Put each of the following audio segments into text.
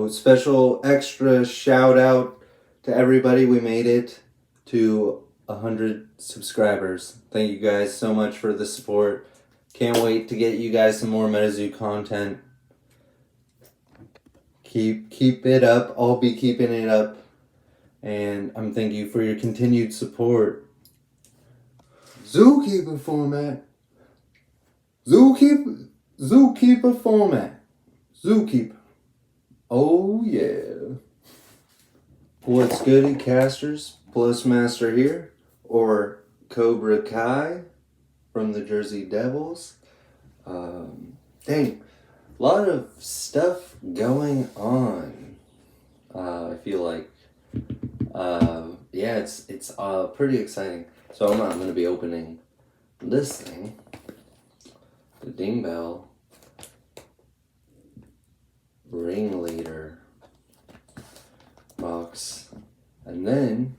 Special extra shout out to everybody. We made it to 100 subscribers. Thank you guys so much for the support. Can't wait to get you guys some more MetaZoo content. Keep it up. I'll be keeping it up. And I'm thank you for your continued support. Zookeeper Format. Zookeeper Format. Zookeeper. Oh yeah. What's goody, casters? Plus Master here, or Cobra Kai from the Jersey Devils. Dang, a lot of stuff going on. I feel like, yeah, it's pretty exciting. So I'm going to be opening this thing, the Dingbell Ringleader box, and then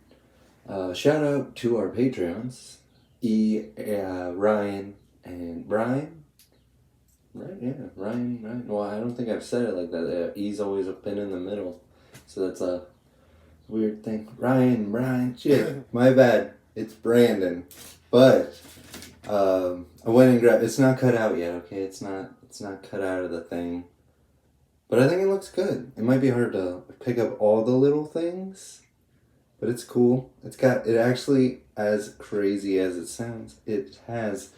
shout out to our Patreons, Ryan and Brian. Right, yeah, Ryan. Well, I don't think I've said it like that. E's always been in the middle, so that's a weird thing. Brian, shit, my bad. It's Brandon, but I went and grabbed. It's not cut out yet. Okay, it's not cut out of the thing. But I think it looks good. It might be hard to pick up all the little things, but it's cool. It actually, as crazy as it sounds, it has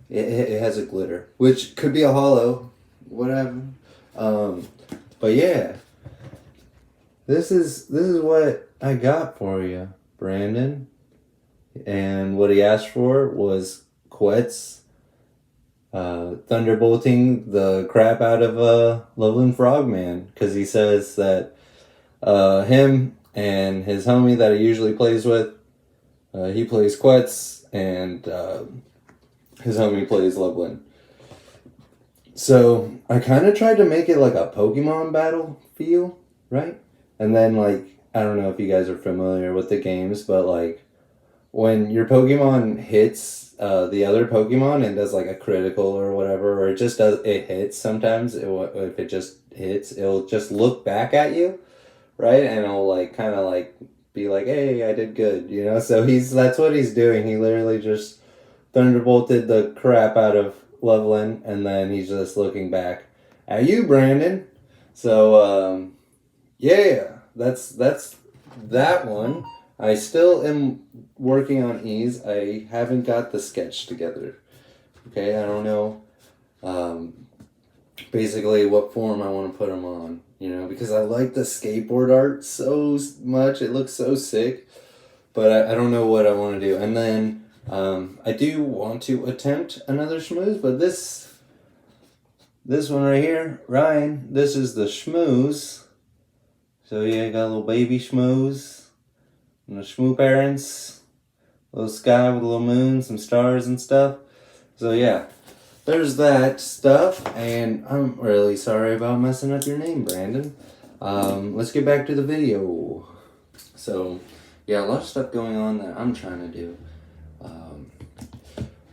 a glitter, which could be a hollow, whatever. But yeah, this is what I got for you, Brandon. And what he asked for was Quetz thunderbolting the crap out of Loveland Frogman, because he says that him and his homie that he usually plays with, he plays Quetz, and his homie plays Loveland. So I kind of tried to make it like a Pokemon battle feel, right? And then, like, I don't know if you guys are familiar with the games, but like when your Pokemon hits the other Pokemon and does like a critical or whatever, or it hits sometimes, if it just hits, it'll just look back at you, right? And it'll like kind of like be like, hey, I did good, you know? So that's what he's doing. He literally just thunderbolted the crap out of Loveland, and then he's just looking back at you, Brandon. So, yeah, that's that one. I still am working on E's. I haven't got the sketch together. Okay, I don't know basically what form I want to put them on, you know, because I like the skateboard art so much. It looks so sick, but I don't know what I want to do. And then I do want to attempt another schmooze, but this one right here, Ryan, this is the schmooze. So yeah, got a little baby schmooze. And the shmoo parents, little sky with a little moon, some stars and stuff. So yeah, there's that stuff, and I'm really sorry about messing up your name, Brandon. Let's get back to the video. So yeah, a lot of stuff going on that I'm trying to do.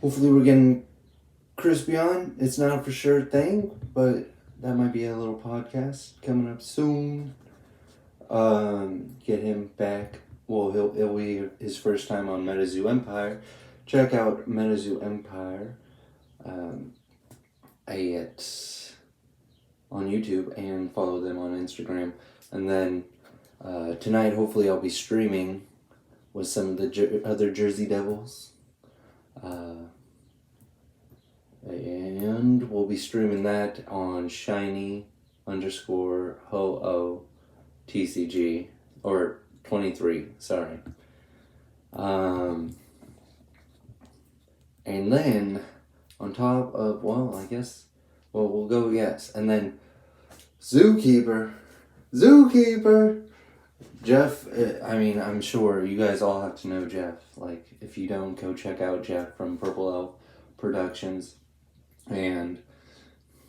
Hopefully we're getting Crispy on. It's not a for sure thing, but that might be a little podcast coming up soon. Get him back. Well, it'll be his first time on MetaZoo Empire. Check out MetaZoo Empire on YouTube, and follow them on Instagram. And then tonight, hopefully, I'll be streaming with some of the other Jersey Devils. And we'll be streaming that on shiny_ho_o_tcg, or 23, sorry. And then on top of, we'll go, yes. And then Zookeeper, Jeff, I'm sure you guys all have to know Jeff. Like, if you don't, go check out Jeff from Purple Elf Productions. And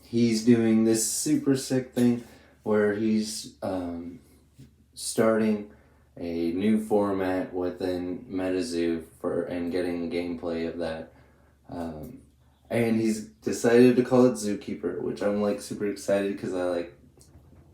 he's doing this super sick thing where he's starting a new format within MetaZoo and getting gameplay of that. And he's decided to call it Zookeeper, which I'm like super excited because I like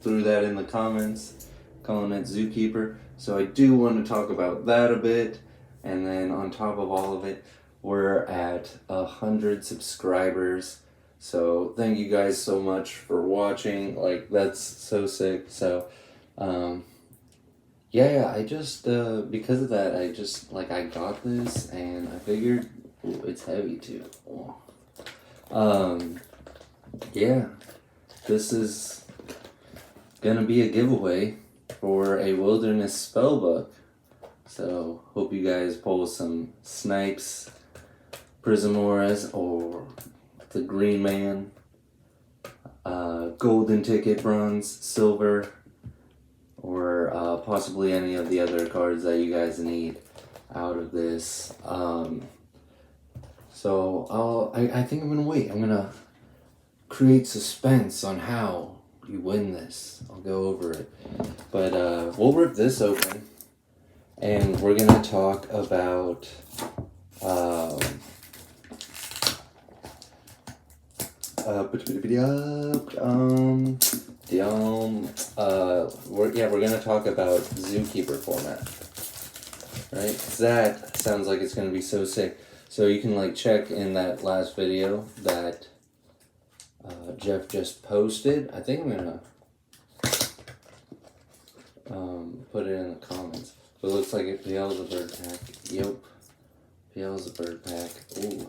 threw that in the comments, calling it Zookeeper. So I do want to talk about that a bit. And then on top of all of it, we're at 100 subscribers. So thank you guys so much for watching. Like, that's so sick. So, yeah, I just, because of that, I just, like, I got this and I figured, ooh, it's heavy too. Yeah, this is gonna be a giveaway for a wilderness spellbook. So, hope you guys pull some Snipes, Prismoras, or the Green Man, Golden Ticket, Bronze, Silver, or possibly any of the other cards that you guys need out of this. So I think I'm gonna wait. I'm gonna create suspense on how you win this. I'll go over it, but we'll rip this open, and we're gonna talk about we're gonna talk about Zookeeper Format, right? 'Cause that sounds like it's gonna be so sick. So you can like check in that last video that Jeff just posted. I think I'm gonna put it in the comments. So it looks like it PL's a bird pack. Yep, PL's a bird pack. Ooh.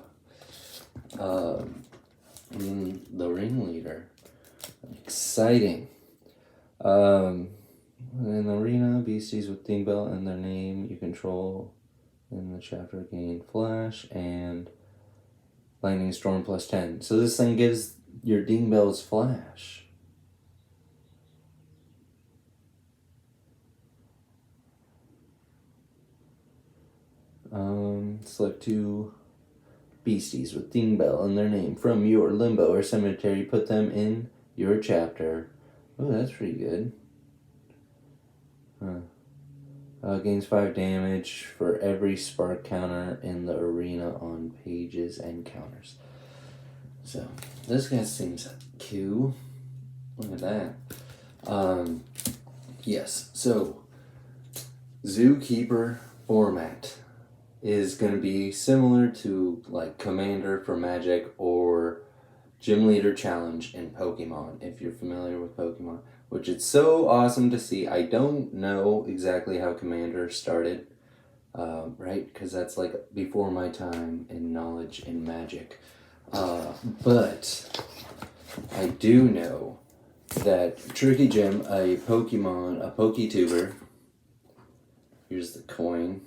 The ringleader. Exciting. In the arena, beasties with ding bell in their name you control in the chapter gain flash and lightning storm plus 10. So this thing gives your ding bells flash. Select 2 beasties with ding bell in their name from your limbo or cemetery. Put them in your chapter. Oh, that's pretty good. Gains 5 damage for every spark counter in the arena on pages and counters. So this guy seems cool. Look at that. Yes. So Zookeeper Format is going to be similar to like Commander for Magic or Gym Leader Challenge in Pokemon, if you're familiar with Pokemon, which it's so awesome to see. I don't know exactly how Commander started, right? Because that's like before my time in knowledge in Magic. But I do know that Tricky Gym, a Poketuber, here's the coin,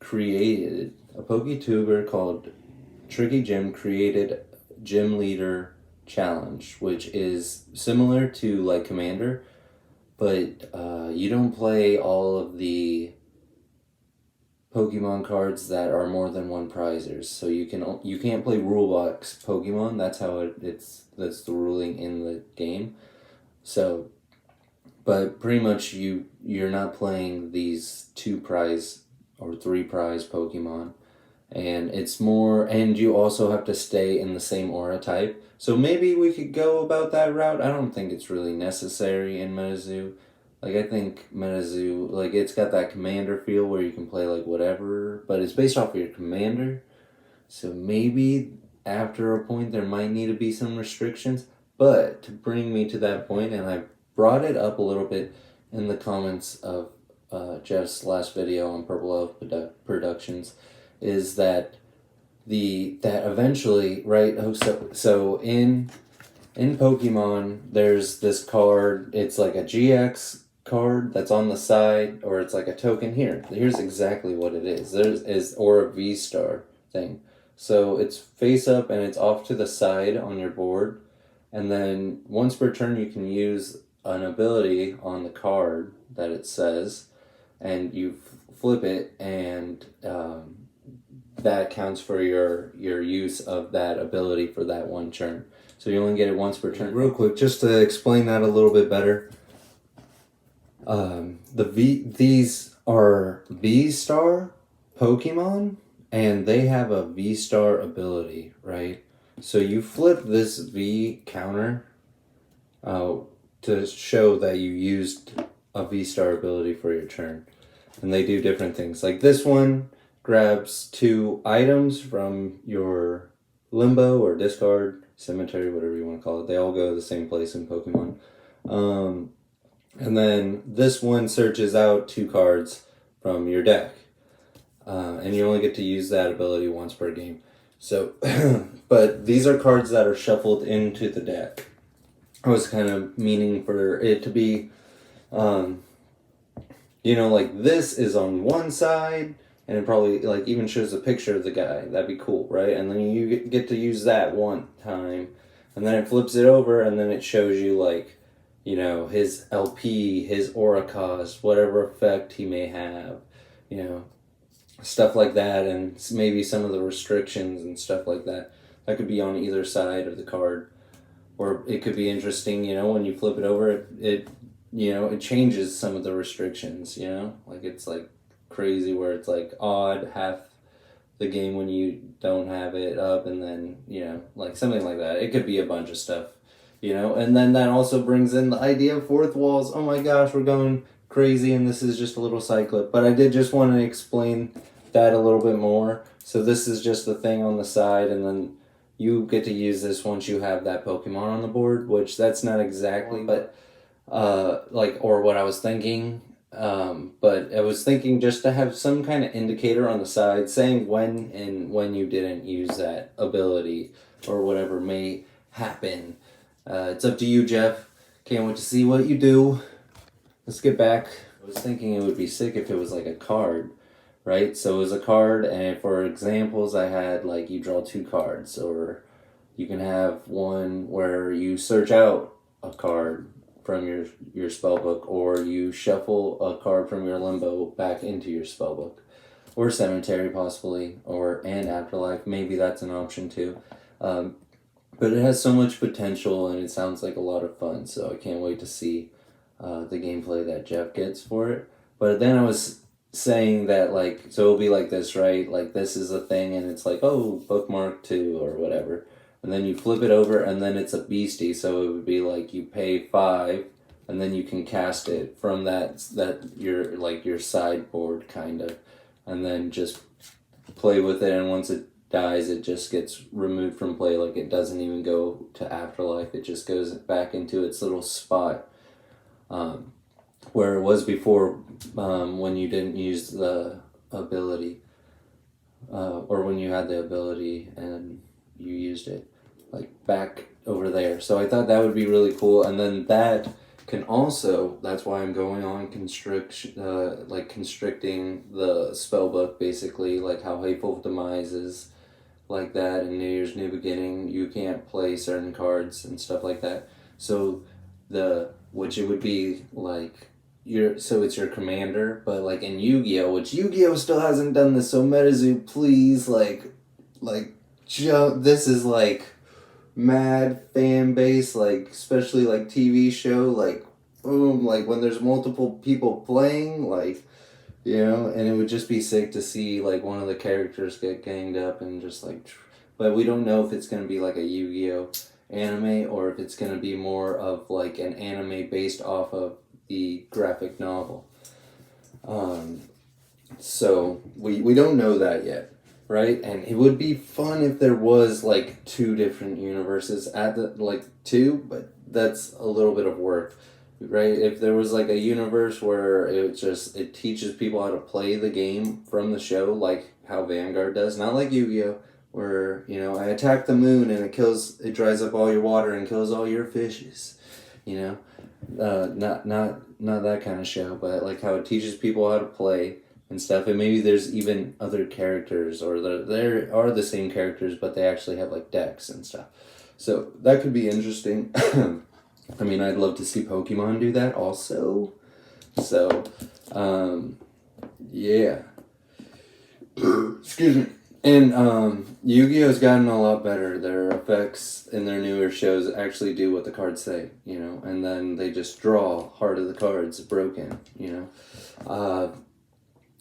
created a Poketuber called Tricky Gym created Gym Leader Challenge, which is similar to like Commander, but you don't play all of the Pokemon cards that are more than 1 prizers. So you can't play rule box Pokemon. That's how that's the ruling in the game. So, but pretty much you're not playing these 2 prize or 3 prize Pokemon, and it's more, and you also have to stay in the same aura type. So maybe we could go about that route. I don't think it's really necessary in MetaZoo. Like, I think MetaZoo, like, it's got that Commander feel where you can play, like, whatever, but it's based off of your Commander. So maybe after a point there might need to be some restrictions. But to bring me to that point, and I brought it up a little bit in the comments of Jeff's last video on Purple Elf Productions, is that that eventually, right? So in Pokemon, there's this card. It's like a GX card that's on the side, or it's like a token here. Here's exactly what it is. Or a V-Star thing. So it's face up and it's off to the side on your board, and then once per turn you can use an ability on the card that it says, and you flip it, and that counts for your use of that ability for that 1 turn. So you only get it once per turn. Real quick, just to explain that a little bit better. These are V-Star Pokemon, and they have a V-Star ability, right? So you flip this V counter, to show that you used a V-Star ability for your turn. And they do different things. Like this one grabs 2 items from your limbo or discard, cemetery, whatever you want to call it. They all go to the same place in Pokemon. And then this one searches out 2 cards from your deck. And you only get to use that ability once per game. So, but these are cards that are shuffled into the deck. I was kind of meaning for it to be, like this is on one side, and it probably like even shows a picture of the guy. That'd be cool, right? And then you get to use that one time, and then it flips it over, and then it shows you like, his LP, his aura cost, whatever effect he may have, stuff like that, and maybe some of the restrictions and stuff like that. That could be on either side of the card. Or it could be interesting, when you flip it over, it changes some of the restrictions, like it's like crazy where it's like odd half the game when you don't have it up, and then, like something like that. It could be a bunch of stuff, and then that also brings in the idea of fourth walls. Oh my gosh, we're going crazy, and this is just a little side clip, but I did just want to explain that a little bit more. So this is just the thing on the side, and then you get to use this once you have that Pokemon on the board, which that's not exactly, but or what I was thinking. But I was thinking just to have some kind of indicator on the side saying when you didn't use that ability or whatever may happen. It's up to you, Jeff. Can't wait to see what you do. Let's get back. I was thinking it would be sick if it was like a card. Right? So it was a card, and for examples, I had like you draw 2 cards, or you can have one where you search out a card from your spellbook, or you shuffle a card from your limbo back into your spellbook, or cemetery possibly, and afterlife. Maybe that's an option too. But it has so much potential, and it sounds like a lot of fun. So I can't wait to see the gameplay that Jeff gets for it. But then I was saying that, like, so it'll be like this, right? Like, this is a thing, and it's like, oh, bookmark 2 or whatever. And then you flip it over, and then it's a beastie, so it would be like you pay 5, and then you can cast it from your sideboard, kind of, and then just play with it, and once it dies, it just gets removed from play, like it doesn't even go to afterlife, it just goes back into its little spot. Where it was before, when you didn't use the ability, or when you had the ability and you used it, like back over there. So I thought that would be really cool, and then that can also, that's why I'm going on constricting the spellbook, basically, like how Hateful Demise is like that, in New Year's New Beginning, you can't play certain cards and stuff like that. So which it would be like, so it's your commander, but like in Yu-Gi-Oh, which Yu-Gi-Oh still hasn't done this, so MetaZoo, please, this is like mad fan base, like especially like TV show, like boom, like when there's multiple people playing, like, and it would just be sick to see like one of the characters get ganged up and just like, but we don't know if it's gonna be like a Yu-Gi-Oh anime or if it's gonna be more of like an anime based off of the graphic novel. So we don't know that yet, right? And it would be fun if there was like 2 different universes at the, like 2, but that's a little bit of work, right? If there was like a universe where it teaches people how to play the game from the show, like how Vanguard does, not like Yu-Gi-Oh, where, I attack the moon and it dries up all your water and kills all your fishes, not that kind of show, but like how it teaches people how to play and stuff, and maybe there's even other characters, or there are the same characters, but they actually have like decks and stuff. So that could be interesting. I mean, I'd love to see Pokemon do that also. So, yeah. Excuse me. And Yu-Gi-Oh's gotten a lot better. Their effects in their newer shows actually do what the cards say, and then they just draw Heart of the Cards broken,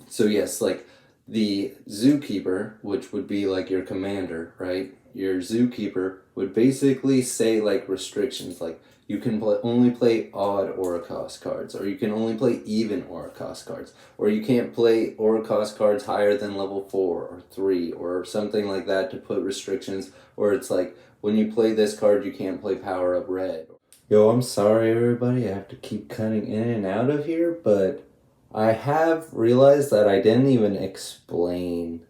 so yes, like the Zookeeper, which would be like your commander, right? Your Zookeeper would basically say like restrictions, like you can only play odd aura cost cards, or you can only play even aura cost cards, or you can't play aura cost cards higher than level 4 or 3 or something like that to put restrictions, or it's like when you play this card you can't play power up red. Yo, I'm sorry everybody, I have to keep cutting in and out of here, but I have realized that I didn't even explain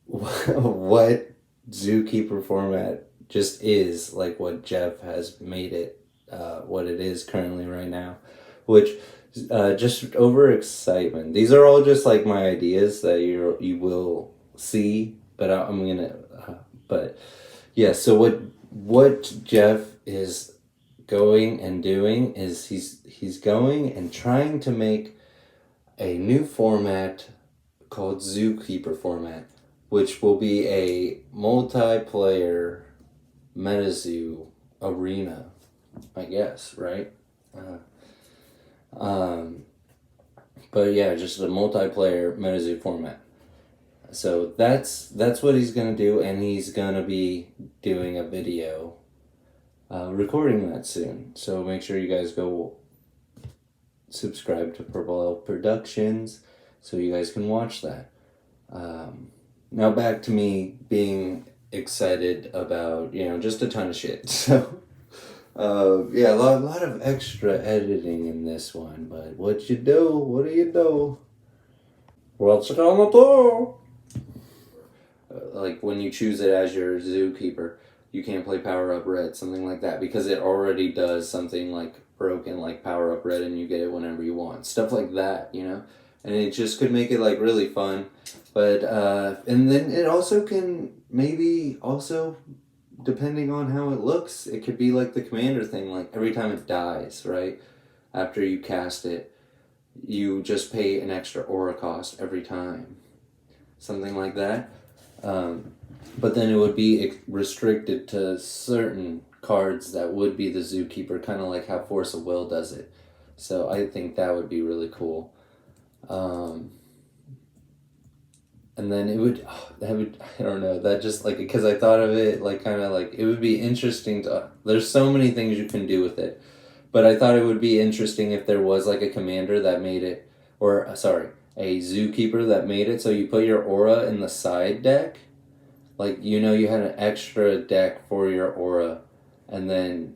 what Zookeeper Format just is, like what Jeff has made it what it is currently right now, which just over excitement. These are all just like my ideas that you will see, but I'm gonna but yeah. So what Jeff is going and doing is he's going and trying to make a new format called Zookeeper Format, which will be a multiplayer MetaZoo arena, I guess, right? But yeah, just a multiplayer MetaZoo format. So that's what he's gonna do, and he's gonna be doing a video, recording that soon. So make sure you guys go subscribe to Purple Elf Productions, so you guys can watch that. Now back to me being excited about, just a ton of shit. So, yeah, a lot of extra editing in this one, but what do you do? What's it gonna do? Like when you choose it as your Zookeeper, you can't play Power Up Red, something like that, because it already does something like broken, like Power Up Red, and you get it whenever you want. Stuff like that, And it just could make it like really fun. But, and then it also can maybe also, depending on how it looks, it could be like the commander thing, like every time it dies, right? After you cast it, you just pay an extra aura cost every time. Something like that. But then it would be restricted to certain cards that would be the Zookeeper, kind of like how Force of Will does it. So I think that would be really cool. And then I don't know, that just like, because I thought of it like kind of like, it would be interesting there's so many things you can do with it, but I thought it would be interesting if there was like a commander that made it, or sorry, a Zookeeper that made it so you put your aura in the side deck, like, you had an extra deck for your aura, and then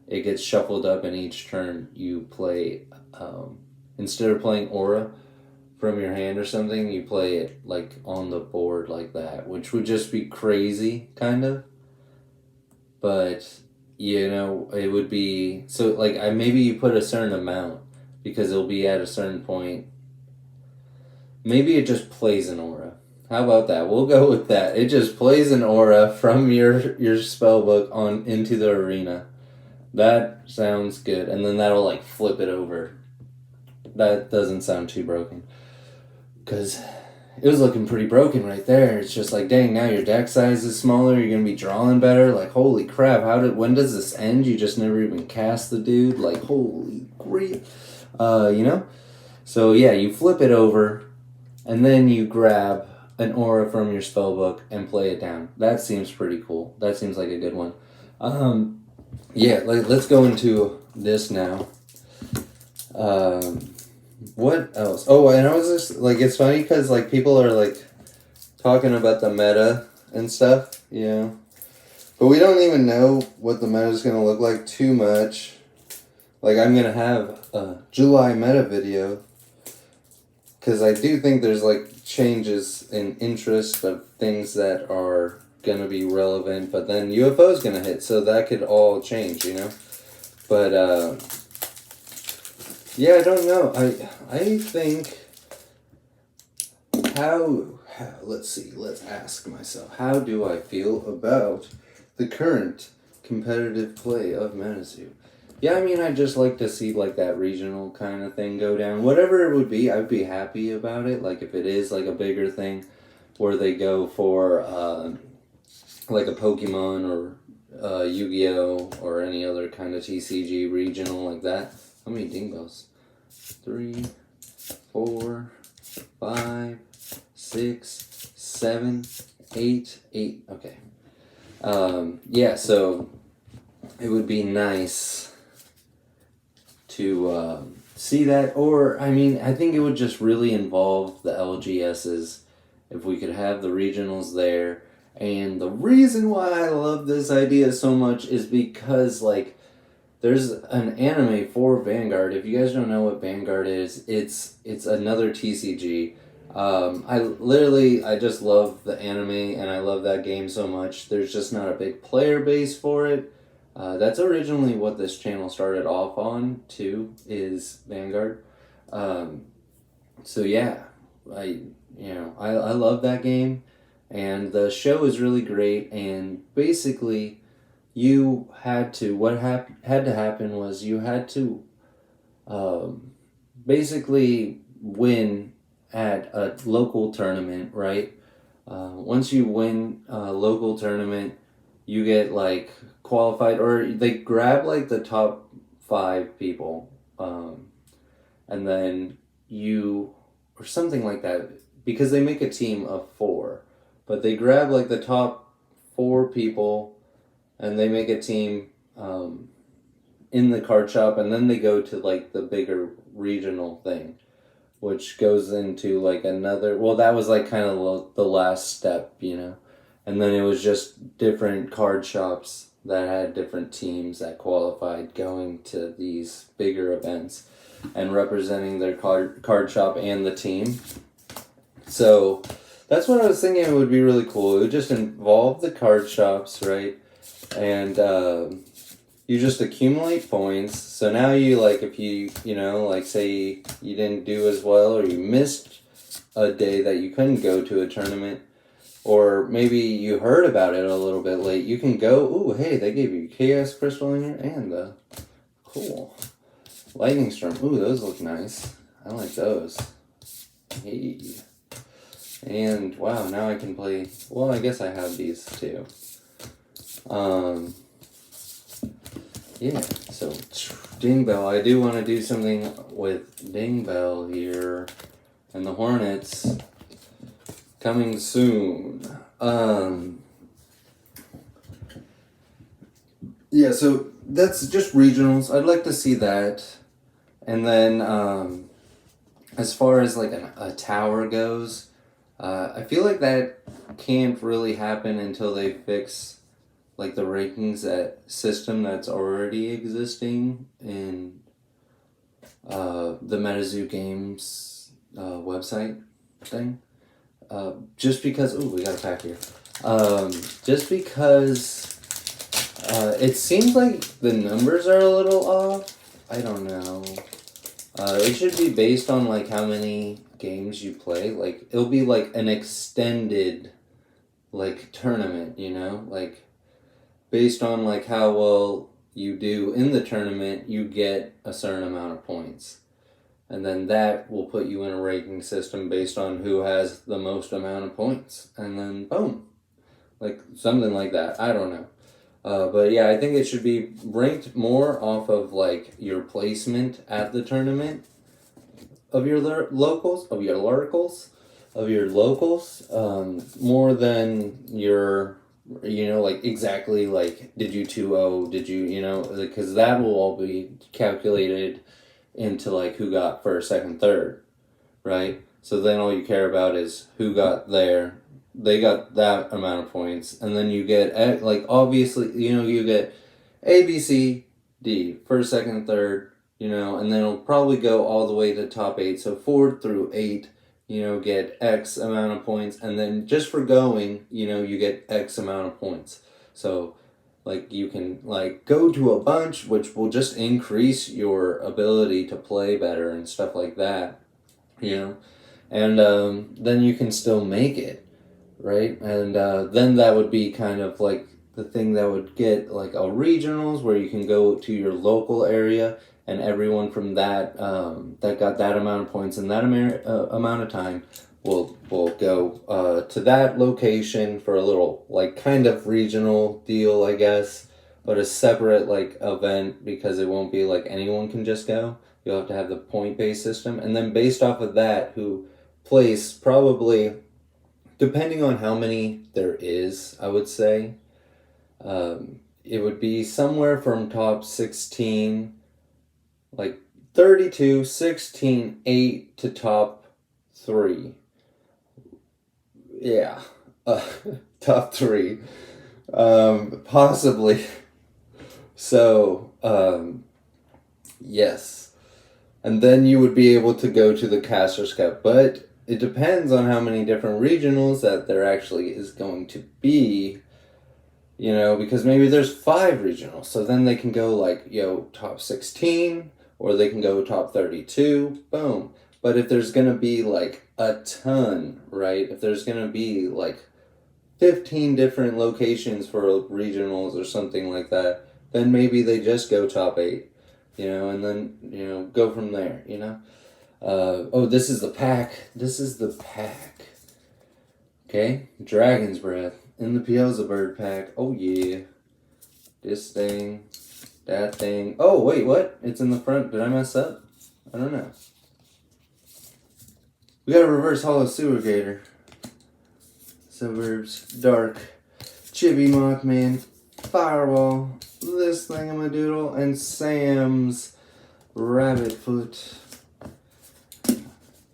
it gets shuffled up, and each turn you play, instead of playing aura from your hand or something, you play it like on the board like that, which would just be crazy, kind of. But it would be so like maybe you put a certain amount, because it'll be at a certain point. Maybe it just plays an aura. How about that? We'll go with that. It just plays an aura from your spell book on into the arena. That sounds good, and then that'll like flip it over. That doesn't sound too broken, because it was looking pretty broken right there. It's just like, dang, now your deck size is smaller, you're gonna be drawing better. Like, holy crap, when does this end? You just never even cast the dude. Like, holy grief. So yeah, you flip it over, and then you grab an aura from your spellbook and play it down. That seems pretty cool. That seems like a good one. Yeah, let's go into this now. What else? Oh, and I was just like, it's funny because like people are like talking about the meta and stuff, but we don't even know what the meta is gonna look like too much. Like, I'm gonna have a July meta video, because I do think there's like changes in interest of things that are gonna be relevant, but then UFO's gonna hit, so that could all change, But yeah, I don't know. I think let's ask myself, how do I feel about the current competitive play of MetaZoo? Yeah, I mean, I'd just like to see like that regional kind of thing go down. Whatever it would be, I'd be happy about it. Like if it is like a bigger thing where they go for like a Pokemon or Yu-Gi-Oh! Or any other kind of TCG regional like that. How many ding bells? 3, 4, 5, 6, 7, 8. Okay. Yeah, so it would be nice to see that. Or, I mean, I think it would just really involve the LGSs if we could have the regionals there. And the reason why I love this idea so much is because, like, there's an anime for Vanguard. If you guys don't know what Vanguard is, it's another TCG. I just love the anime and I love that game so much. There's just not a big player base for it. That's originally what this channel started off on too, is Vanguard. Um, so yeah, I love that game, and the show is really great. And basically, you had to had to happen was you had to um, basically win at a local tournament, right? Once you win a local tournament, you get like qualified, or they grab like the top 5 people, and then you, or something like that, because they make a team of 4, but they grab like the top 4 people, and they make a team in the card shop, and then they go to like the bigger regional thing, which goes into like another. Well, that was like kind of the last step, and then it was just different card shops that had different teams that qualified going to these bigger events and representing their card shop and the team. So that's what I was thinking. It would be really cool. It would just involve the card shops, right? And you just accumulate points. So now you, like, if you like, say you didn't do as well, or you missed a day that you couldn't go to a tournament, or maybe you heard about it a little bit late, you can go, ooh, hey, they gave you Chaos Crystal in here, and cool Lightning Storm. Ooh, those look nice. I like those. Hey. And wow, now I can play. Well, I guess I have these too. Yeah, so Ding Bell. I do want to do something with Ding Bell here and the Hornets coming soon. Yeah, so that's just regionals. I'd like to see that. And then as far as like a tower goes, I feel like that can't really happen until they fix like the rankings system that's already existing in the MetaZoo Games website thing. Just because, ooh, we got a pack here. Just because it seems like the numbers are a little off. I don't know. It should be based on like how many games you play. Like, it'll be like an extended like tournament, like based on like how well you do in the tournament, you get a certain amount of points. And then that will put you in a ranking system based on who has the most amount of points. And then boom. Like something like that. I don't know. But yeah, I think it should be ranked more off of like your placement at the tournament of your locals, more than your, like exactly like, did you 2-0, did you, because that will all be calculated into like who got first, second, third, right? So then all you care about is who got there. They got that amount of points, and then you get, like, obviously, you get A, B, C, D, first, second, third, and then it'll probably go all the way to top 8. So 4 through 8, get X amount of points, and then just for going, you get X amount of points. So, like, you can, like, go to a bunch, which will just increase your ability to play better and stuff like that, and then you can still make it, right? And then that would be kind of like the thing that would get like a regionals, where you can go to your local area, and everyone from that that got that amount of points in that amount of time will go to that location for a little like kind of regional deal, I guess, but a separate like event, because it won't be like anyone can just go. You'll have to have the point-based system, and then based off of that, who plays, probably depending on how many there is, I would say, it would be somewhere from top 16, like 32, 16, 8 to top 3. Yeah. Top 3. Possibly. So, yes. And then you would be able to go to the Caster's Cup. But it depends on how many different regionals that there actually is going to be. You know, because maybe there's 5 regionals. So then they can go like, top 16, or they can go top 32. Boom. But if there's going to be like a ton, right? If there's going to be like 15 different locations for regionals or something like that, then maybe they just go top 8, and then, go from there, this is the pack. This is the pack. Okay? Dragon's Breath in the Beelzebub pack. Oh, yeah. This thing. That thing. Oh, wait, what? It's in the front. Did I mess up? I don't know. We got a reverse hollow sewer gator. Suburbs. Dark. Chibi Mothman. Firewall. This thingamadoodle. And Sam's Rabbitfoot.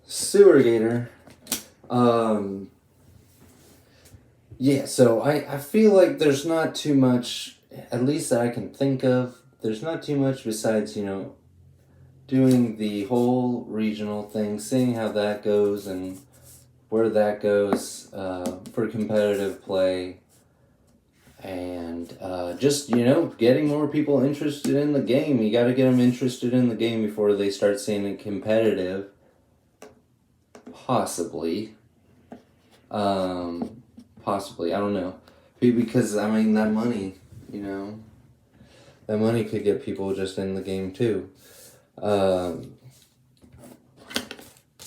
Sewer gator. Yeah, so I feel like there's not too much, at least that I can think of, there's not too much besides, doing the whole regional thing, seeing how that goes and where that goes for competitive play, and just, getting more people interested in the game. You got to get them interested in the game before they start seeing it competitive, possibly. Possibly, I don't know. Because, that money, that money could get people just in the game too. But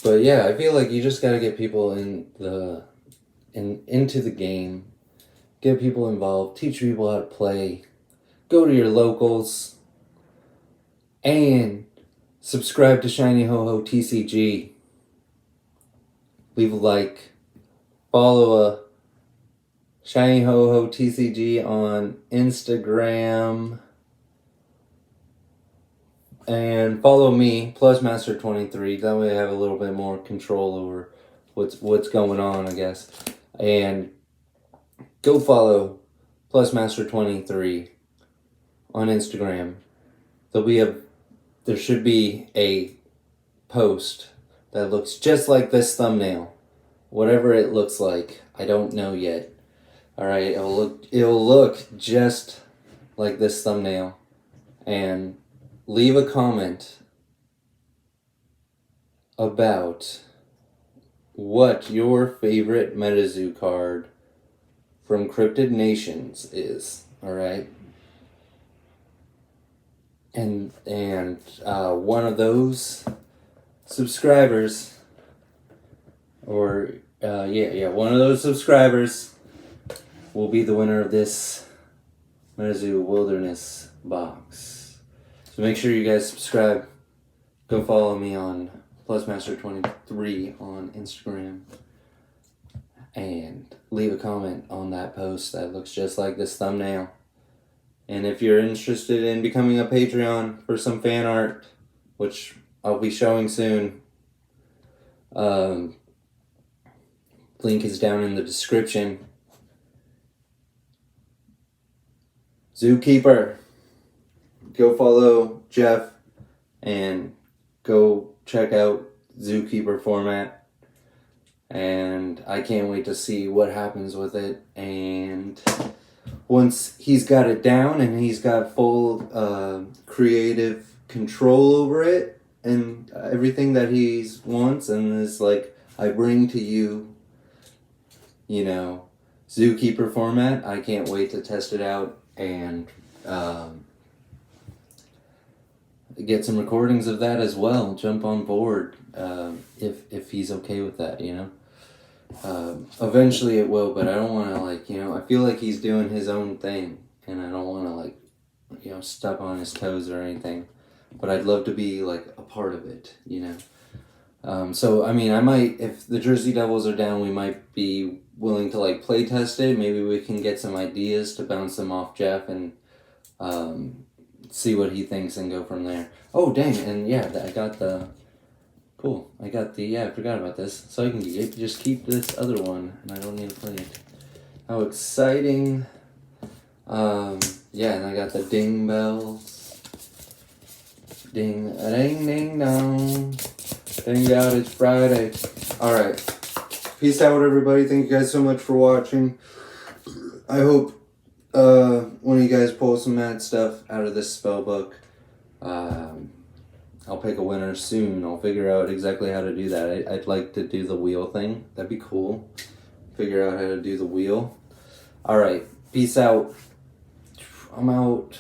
yeah, I feel like you just gotta get people into the game, get people involved, teach people how to play, go to your locals, and subscribe to Shiny Ho Ho TCG. Leave a like, follow a Shiny Ho Ho TCG on Instagram, and follow me, Plusmaster23. That way I have a little bit more control over what's going on, I guess. And go follow Plusmaster23 on Instagram. There should be a post that looks just like this thumbnail. Whatever it looks like, I don't know yet. Alright, it'll look just like this thumbnail. And leave a comment about what your favorite MetaZoo card from Cryptid Nations is. Alright? And one of those subscribers, one of those subscribers will be the winner of this MetaZoo Wilderness box. So make sure you guys subscribe. Go follow me on Plusmaster23 on Instagram. And leave a comment on that post that looks just like this thumbnail. And if you're interested in becoming a Patreon for some fan art, which I'll be showing soon, link is down in the description. Zookeeper, go follow Jeff and go check out Zookeeper Format. And I can't wait to see what happens with it. And once he's got it down and he's got full creative control over it and everything that he wants, and is like, I bring to you, Zookeeper Format, I can't wait to test it out and get some recordings of that as well. Jump on board if he's okay with that, Eventually it will, but I don't want to I feel like he's doing his own thing, and I don't want to step on his toes or anything, but I'd love to be a part of it, So I might, if the Jersey Devils are down, we might be willing to play test it. Maybe we can get some ideas to bounce them off Jeff and see what he thinks and go from there. Oh, dang, and yeah, I got the... Cool. I got the... Yeah, I forgot about this. So I can just keep this other one, and I don't need to play it. How exciting. Yeah, and I got the ding bells. Ding, ding, ding, dong. Ding out, it's Friday. Alright. Peace out, everybody. Thank you guys so much for watching. I hope one of you guys pull some mad stuff out of this spell book. I'll pick a winner soon. I'll figure out exactly how to do that. I'd like to do the wheel thing. That'd be cool. Figure out how to do the wheel. Alright, peace out. I'm out.